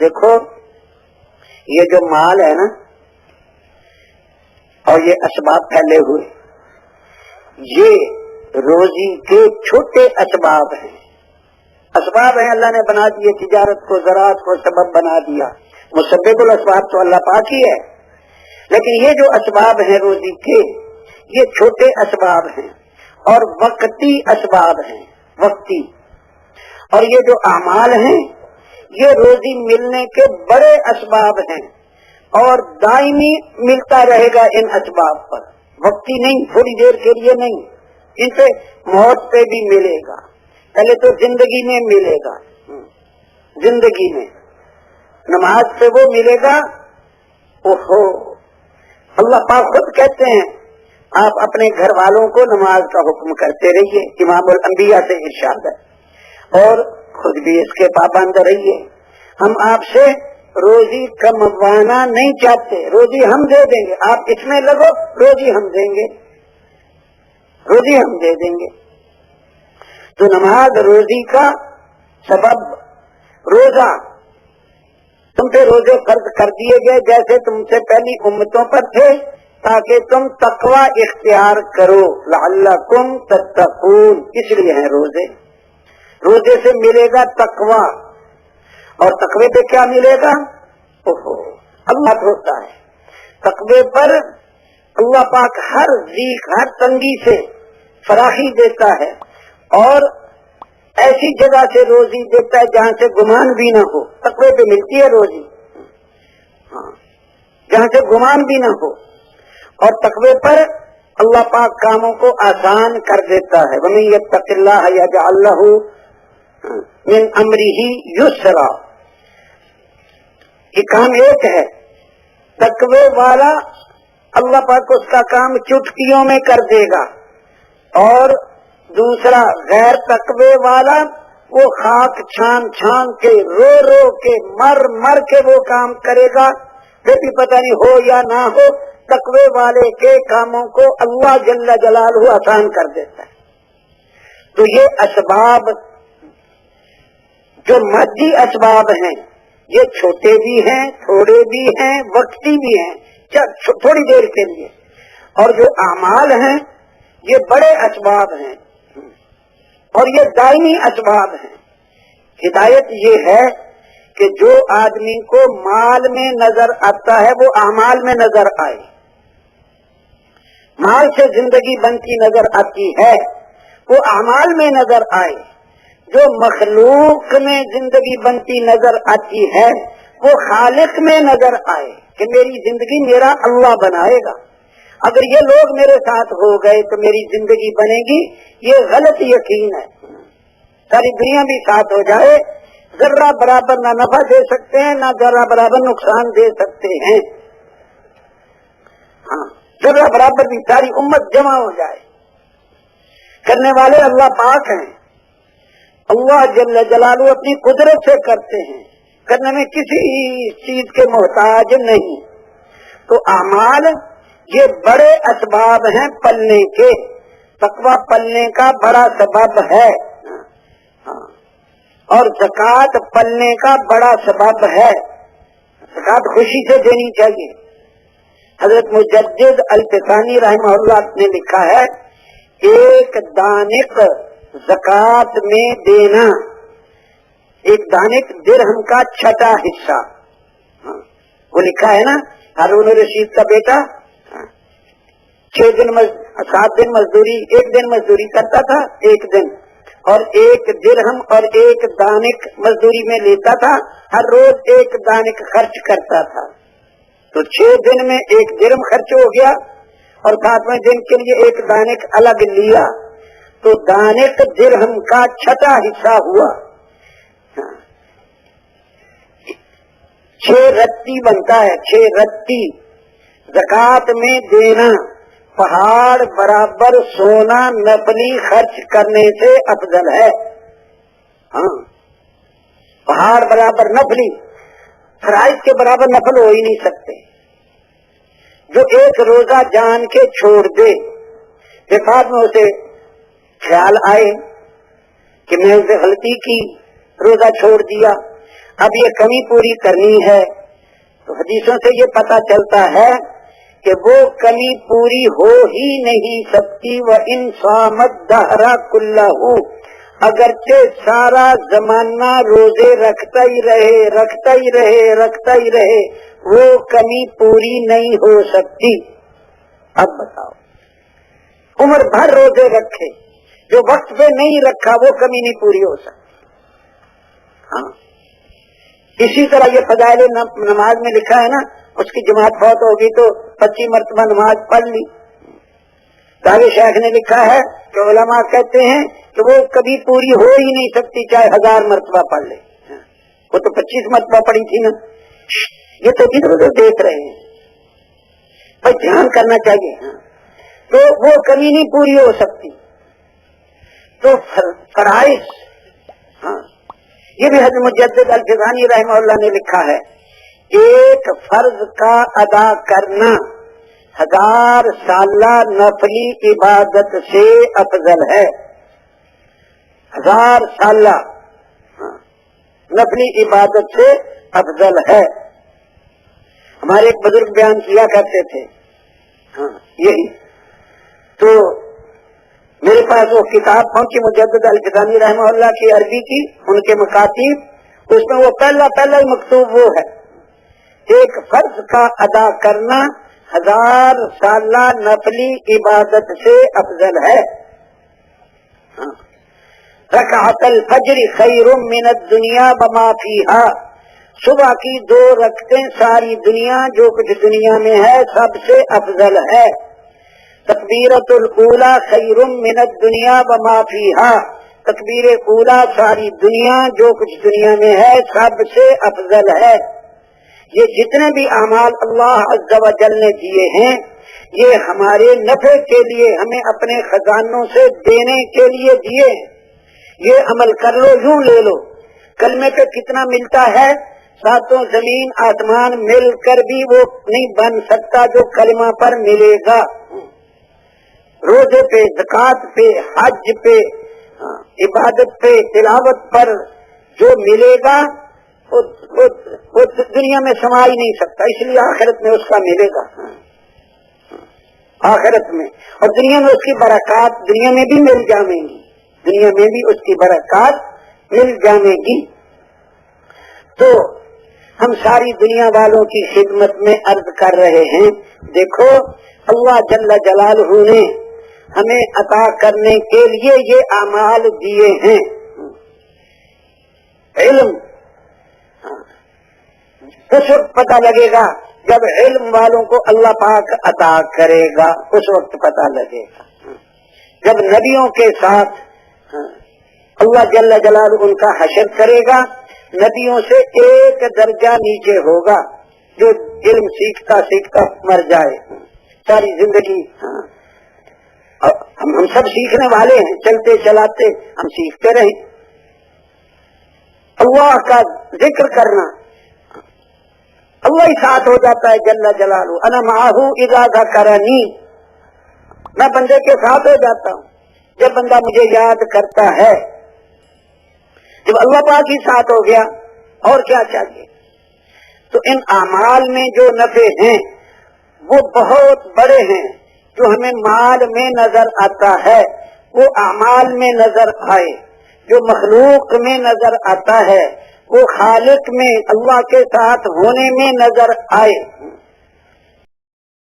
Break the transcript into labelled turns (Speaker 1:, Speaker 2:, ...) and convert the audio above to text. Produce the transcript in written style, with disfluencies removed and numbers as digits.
Speaker 1: دیکھو یہ جو مال ہے نا اور یہ اسباب پھیلے ہوئے، یہ روزی کے چھوٹے اسباب ہیں. اسباب ہیں اللہ نے بنا دیے، تجارت کو زراعت کو سبب بنا دیا. مسبب الاسباب تو اللہ پاک ہی ہے، لیکن یہ جو اسباب ہیں روزی کے یہ چھوٹے اسباب ہیں اور وقتی اسباب ہیں، وقتی. اور یہ جو اعمال ہیں یہ روزی ملنے کے بڑے اسباب ہیں اور دائمی ملتا رہے گا ان اسباب پر، وقتی نہیں، تھوڑی دیر کے لیے نہیں. ان سے موت پہ بھی ملے گا، پہلے تو زندگی میں ملے گا، زندگی میں نماز پہ وہ ملے گا. اوہو اللہ پاک خود کہتے ہیں آپ اپنے گھر والوں کو نماز کا حکم کرتے رہیے، امام الانبیاء سے ارشاد ہے، اور خود بھی اس کے پابند رہیے. ہم آپ سے روزی کموانا نہیں چاہتے، روزی ہم دے دیں گے، آپ اس میں لگو، روزی ہم دیں گے، روزی ہم دے دیں گے. تو نماز روزی کا سبب. روزہ تم پہ روزے فرض کر دیے گئے جیسے تم سے پہلی امتوں پر تھے، تاکہ تم تقوی اختیار کرو، لعلکم تتقون. اس لیے ہیں روزے. روزے سے ملے گا تقوی، اور تقوی پہ کیا ملے گا؟ اللہ ہوتا ہے. تقوی پر اللہ پاک ہر ضیق، ہر تنگی سے فراخی دیتا ہے، اور ایسی جگہ سے روزی دیتا ہے جہاں سے گمان بھی نہ ہو. تقوی پہ ملتی ہے روزی، جہاں سے گمان بھی نہ ہو. اور تقوی پر اللہ پاک کاموں کو آسان کر دیتا ہے. وَمَن يَتَّقِ اللَّهَ يَجْعَل لَّهُ مِنْ أَمْرِهِ يُسْرًا. یہ کام ایک ہے، تقوی والا اللہ پاک اس کا کام چٹکیوں میں کر دے گا، اور دوسرا غیر تقوی والا وہ خاک چھان چھان کے، رو رو کے، مر مر کے وہ کام کرے گا، پھر بھی پتہ نہیں ہو یا نہ ہو. تقوی والے کے کاموں کو اللہ جل جلالہ آسان کر دیتا ہے. تو یہ اسباب جو مادی اسباب ہیں یہ چھوٹے بھی ہیں، تھوڑے بھی ہیں، وقتی بھی ہیں، تھوڑی دیر کے لیے. اور جو اعمال ہیں یہ بڑے اسباب ہیں اور یہ دائمی اسباب ہیں. ہدایت یہ ہے کہ جو آدمی کو مال میں نظر آتا ہے وہ اعمال میں نظر آئے. مال سے زندگی بنتی نظر آتی ہے وہ اعمال میں نظر آئے. جو مخلوق میں زندگی بنتی نظر آتی ہے وہ خالق میں نظر آئے کہ میری زندگی میرا اللہ بنائے گا. اگر یہ لوگ میرے ساتھ ہو گئے تو میری زندگی بنے گی، یہ غلط یقین ہے. ساری دنیا بھی ساتھ ہو جائے، ذرہ برابر نہ نفع دے سکتے ہیں، نہ ذرہ برابر نقصان دے سکتے ہیں. ہاں، ذرہ برابر بھی ساری امت جمع ہو جائے، کرنے والے اللہ پاک ہیں. اللہ جل جلالہ اپنی قدرت سے کرتے ہیں، کرنے میں کسی چیز کے محتاج نہیں. تو اعمال یہ بڑے اسباب ہیں پلنے کے. تقوی پلنے کا بڑا سبب ہے، اور زکوٰۃ پلنے کا بڑا سبب ہے. زکوٰۃ خوشی سے دینی چاہیے. حضرت مجدد الفسانی رحمہ اللہ نے لکھا ہے، ایک دانق زکوٰۃ میں دینا، ایک دانق درہم کا چھٹا حصہ. وہ لکھا ہے نا، ہارون رشید کا بیٹا 7 دن مزدوری، 1 دن مزدوری کرتا تھا، 1 دن، اور 1 درہم اور 1 دانق مزدوری میں لیتا تھا، ہر روز 1 دانق خرچ کرتا تھا. تو 6 دن میں 1 درہم خرچ ہو گیا، اور 7ویں دن کے لیے 1 دانق الگ لیا، تو دانق درہم کا چھٹا حصہ ہوا. 6 رتی بنتا ہے، 6 رتی زکوٰۃ میں دینا پہاڑ برابر سونا نفلی خرچ کرنے سے افضل ہے. ہاں، پہاڑ برابر نفلی، فرائض کے برابر نفل ہو ہی نہیں سکتے. جو 1 روزہ جان کے چھوڑ دے، پھر بعد میں اسے خیال آئے کہ میں اسے غلطی کی، روزہ چھوڑ دیا، اب یہ کمی پوری کرنی ہے تو حدیثوں سے یہ پتہ چلتا ہے کہ وہ کمی پوری ہو ہی نہیں سکتی. وَإِنْ صَامَ الدَّهْرَ كُلَّهُ اگرچہ سارا زمانہ روزے رکھتا ہی رہے وہ کمی پوری نہیں ہو سکتی. اب بتاؤ عمر بھر روزے رکھے جو وقت پہ نہیں رکھا وہ کمی نہیں پوری ہو سکتی. ہاں اسی طرح یہ فضائل نماز میں لکھا ہے نا, اس کی جماعت فوت ہوگی تو 25 مرتبہ نماز پڑھ لی. داغی شیخ نے لکھا ہے کہ علماء کہتے ہیں کہ وہ کبھی پوری ہو ہی نہیں سکتی چاہے 1000 مرتبہ پڑھ لے. وہ تو 25 مرتبہ پڑھی تھی نا. یہ تو ادھر ادھر دیکھ رہے ہیں, پر دھیان کرنا چاہیے. تو وہ کمی نہیں پوری ہو سکتی. تو فرائض, ہاں یہ بھی حضرت مجدد الفزانی رحمہ اللہ نے لکھا ہے, ایک فرض کا ادا کرنا 1000 سالہ نفلی عبادت سے افضل ہے. 1000 سالہ نفلی عبادت سے افضل ہے. ہمارے ایک بزرگ بیان کیا کرتے تھے, ہاں یہی. تو میرے پاس وہ کتاب پہنچی مجدد الفزانی رحمہ اللہ کی عربی کی, ان کے مکاتیب, اس میں وہ پہلا ہی مکتوب وہ ہے, ایک فرض کا ادا کرنا 1000 سالہ نفلی عبادت سے افضل ہے. رکعت الفجر خیر من الدنیا وما فیہا, صبح کی 2 رکعتیں ساری دنیا جو کچھ دنیا میں ہے سب سے افضل ہے. تکبیرۃ الاولی خیر من الدنیا وما فیہا, تکبیر اولی ساری دنیا جو کچھ دنیا میں ہے سب سے افضل ہے. یہ جتنے بھی اعمال اللہ عز و جل نے دیے ہیں یہ ہمارے نفع کے لیے, ہمیں اپنے خزانوں سے دینے کے لیے دیے. یہ عمل کر لو, یوں لے لو. کلمے پہ کتنا ملتا ہے؟ 7 زمین آسمان مل کر بھی وہ نہیں بن سکتا جو کلمہ پر ملے گا. روزے پہ, زکات پہ, حج پہ, عبادت پہ, تلاوت پر جو ملے گا وہ دنیا میں سما ہی نہیں سکتا. اس لیے آخرت میں اس کا ملے گا, آخرت میں. اور دنیا میں اس کی برکات دنیا میں بھی مل جائیں گی, دنیا میں بھی اس کی برکات مل جائیں گی. تو ہم ساری دنیا والوں کی خدمت میں عرض کر رہے ہیں, دیکھو اللہ جل جلالہ نے ہمیں عطا کرنے کے لیے یہ اعمال دیے ہیں. علم اس وقت پتہ لگے گا جب علم والوں کو اللہ پاک عطا کرے گا, اس وقت پتہ لگے گا. جب نبیوں کے ساتھ اللہ جل جلالہ ان کا حشر کرے گا, نبیوں سے 1 درجہ نیچے ہوگا جو علم سیکھتا مر جائے ساری زندگی. ہم سب سیکھنے والے ہیں, چلتے چلاتے ہم سیکھتے رہے. اللہ کا ذکر کرنا, اللہ ہی ساتھ ہو جاتا ہے جل جلالہ. انا معہ اذا ذکرنی, میں بندے کے ساتھ ہو جاتا ہوں جب بندہ مجھے یاد کرتا ہے. جب اللہ پاک ہی ساتھ ہو گیا اور کیا چاہیے. تو ان اعمال میں جو نفع ہیں وہ بہت بڑے ہیں. جو ہمیں مال میں نظر آتا ہے وہ اعمال میں نظر آئے, جو مخلوق میں نظر آتا ہے وہ خالق میں اللہ کے ساتھ ہونے میں نظر آئے.